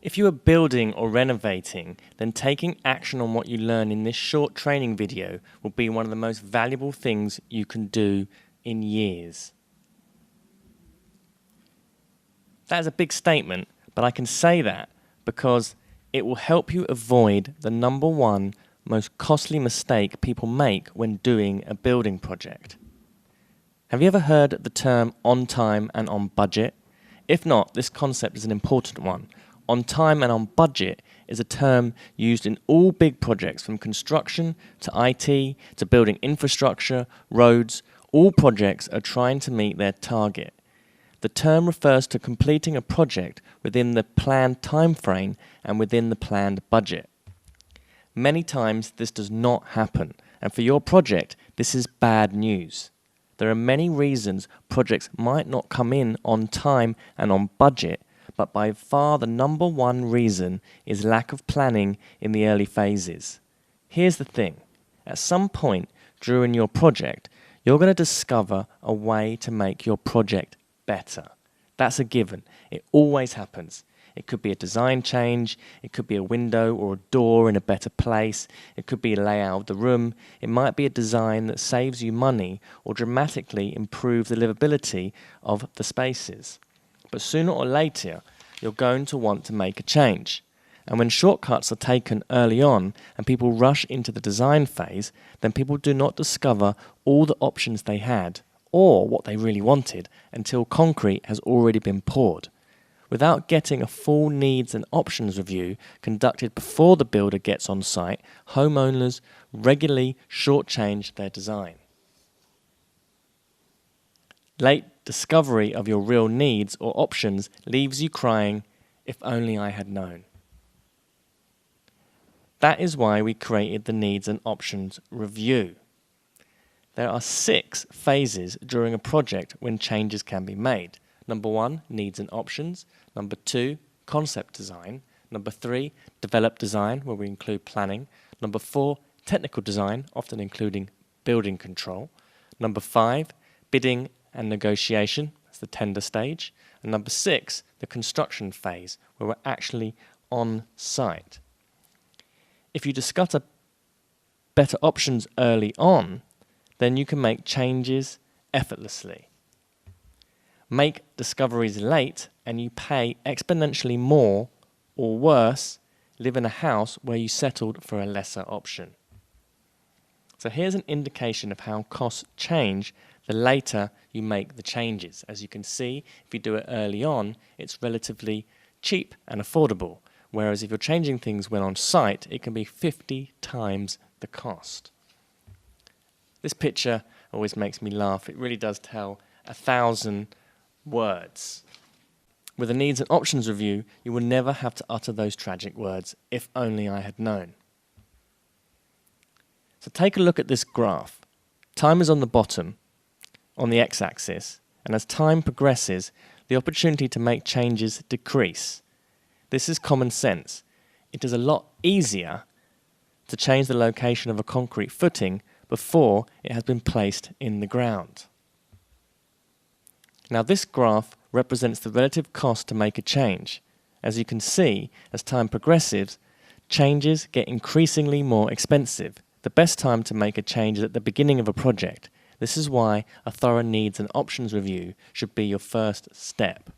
If you are building or renovating, then taking action on what you learn in this short training video will be one of the most valuable things you can do in years. That is a big statement, but I can say that because it will help you avoid the number one most costly mistake people make when doing a building project. Have you ever heard the term on time and on budget? If not, this concept is an important one. On time and on budget is a term used in all big projects from construction to IT to building infrastructure, roads. All projects are trying to meet their target. The term refers to completing a project within the planned time frame and within the planned budget. Many times this does not happen, and for your project, this is bad news. There are many reasons projects might not come in on time and on budget, but by far the number one reason is lack of planning in the early phases. Here's the thing. At some point during your project, you're going to discover a way to make your project better. That's a given. It always happens. It could be a design change, it could be a window or a door in a better place, it could be a layout of the room, it might be a design that saves you money or dramatically improves the livability of the spaces. But sooner or later, you're going to want to make a change. And when shortcuts are taken early on and people rush into the design phase, then people do not discover all the options they had or what they really wanted until concrete has already been poured. Without getting a full needs and options review conducted before the builder gets on site, homeowners regularly shortchange their design. Late discovery of your real needs or options leaves you crying, "If only I had known." That is why we created the Needs and Options Review. There are 6 phases during a project when changes can be made. Number 1, needs and options. Number 2, concept design. Number 3, develop design, where we include planning. Number 4, technical design, often including building control. Number 5, bidding and negotiation, that's the tender stage. And number 6, the construction phase, where we're actually on site. If you discover better options early on, then you can make changes effortlessly. Make discoveries late and you pay exponentially more, or worse, live in a house where you settled for a lesser option. So here's an indication of how costs change the later you make the changes. As you can see, if you do it early on, it's relatively cheap and affordable, whereas if you're changing things when on site, it can be 50 times the cost. This picture always makes me laugh. It really does tell 1,000 words. With a needs and options review, you will never have to utter those tragic words, "If only I had known." So take a look at this graph. Time is on the bottom, on the x-axis, and as time progresses, the opportunity to make changes decrease. This is common sense. It is a lot easier to change the location of a concrete footing before it has been placed in the ground. Now this graph represents the relative cost to make a change. As you can see, as time progresses, changes get increasingly more expensive. The best time to make a change is at the beginning of a project. This is why a thorough needs and options review should be your first step.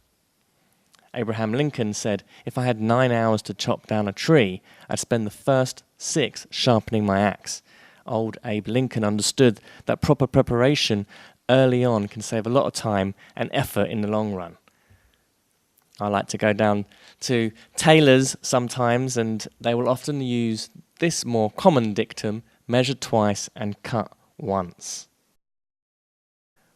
Abraham Lincoln said, "If I had 9 hours to chop down a tree, I'd spend the first 6 sharpening my axe." Old Abe Lincoln understood that proper preparation early on can save a lot of time and effort in the long run. I like to go down to tailors sometimes, and they will often use this more common dictum, "measure twice and cut once."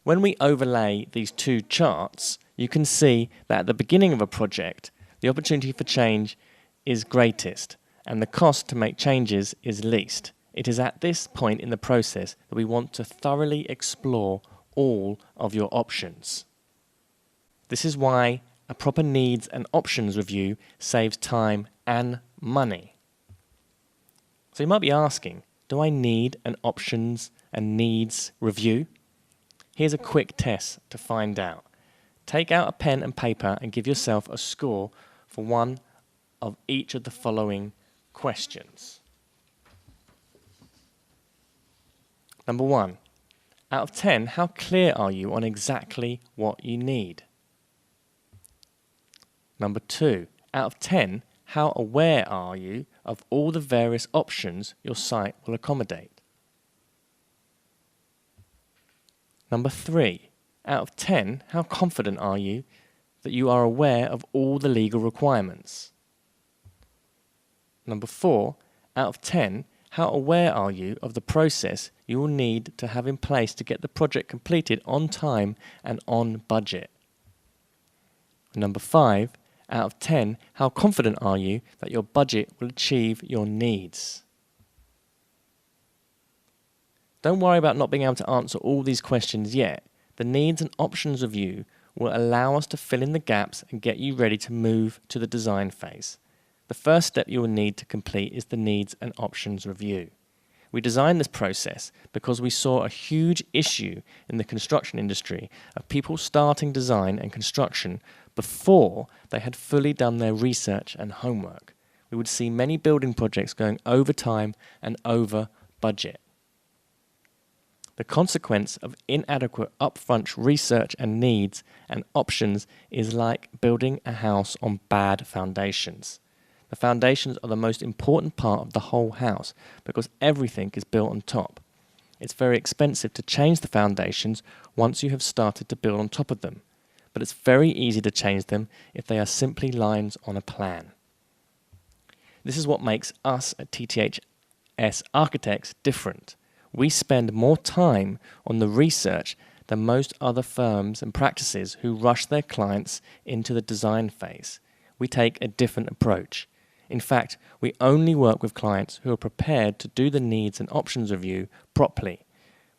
When we overlay these 2 charts, you can see that at the beginning of a project, the opportunity for change is greatest, and the cost to make changes is least. It is at this point in the process that we want to thoroughly explore all of your options. This is why a proper needs and options review saves time and money. So you might be asking, do I need an options and needs review? Here's a quick test to find out. Take out a pen and paper and give yourself a score for 1 of each of the following questions. Number 1, out of 10, how clear are you on exactly what you need? Number 2, out of 10, how aware are you of all the various options your site will accommodate? Number 3, out of 10, how confident are you that you are aware of all the legal requirements? Number 4, out of 10, how aware are you of the process you will need to have in place to get the project completed on time and on budget? Number 5, out of 10, how confident are you that your budget will achieve your needs? Don't worry about not being able to answer all these questions yet. The needs and options review will allow us to fill in the gaps and get you ready to move to the design phase. The first step you will need to complete is the needs and options review. We designed this process because we saw a huge issue in the construction industry of people starting design and construction before they had fully done their research and homework. We would see many building projects going over time and over budget. The consequence of inadequate upfront research and needs and options is like building a house on bad foundations. The foundations are the most important part of the whole house because everything is built on top. It's very expensive to change the foundations once you have started to build on top of them, but it's very easy to change them if they are simply lines on a plan. This is what makes us at TTHS Architects different. We spend more time on the research than most other firms and practices who rush their clients into the design phase. We take a different approach. In fact, we only work with clients who are prepared to do the needs and options review properly.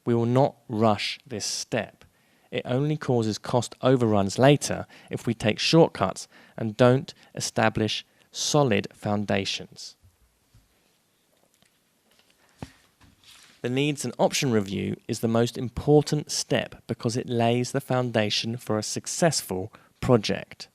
We will not rush this step. It only causes cost overruns later if we take shortcuts and don't establish solid foundations. The needs and option review is the most important step because it lays the foundation for a successful project.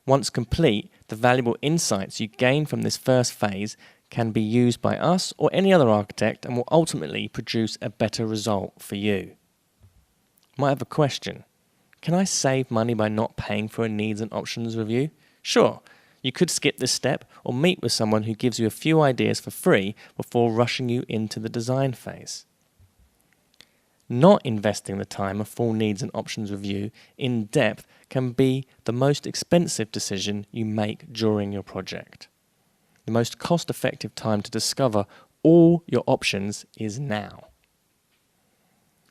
Once complete, the valuable insights you gain from this first phase can be used by us or any other architect and will ultimately produce a better result for you. Might have a question. Can I save money by not paying for a needs and options review? Sure, you could skip this step or meet with someone who gives you a few ideas for free before rushing you into the design phase. Not investing the time of full needs and options review in depth can be the most expensive decision you make during your project. The most cost-effective time to discover all your options is now.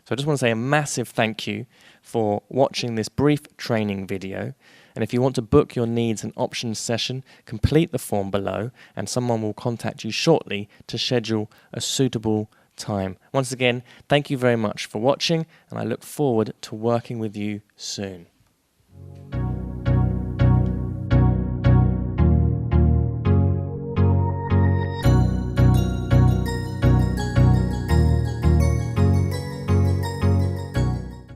So I just want to say a massive thank you for watching this brief training video. And if you want to book your needs and options session, complete the form below and someone will contact you shortly to schedule a suitable time. Once again, thank you very much for watching and I look forward to working with you soon.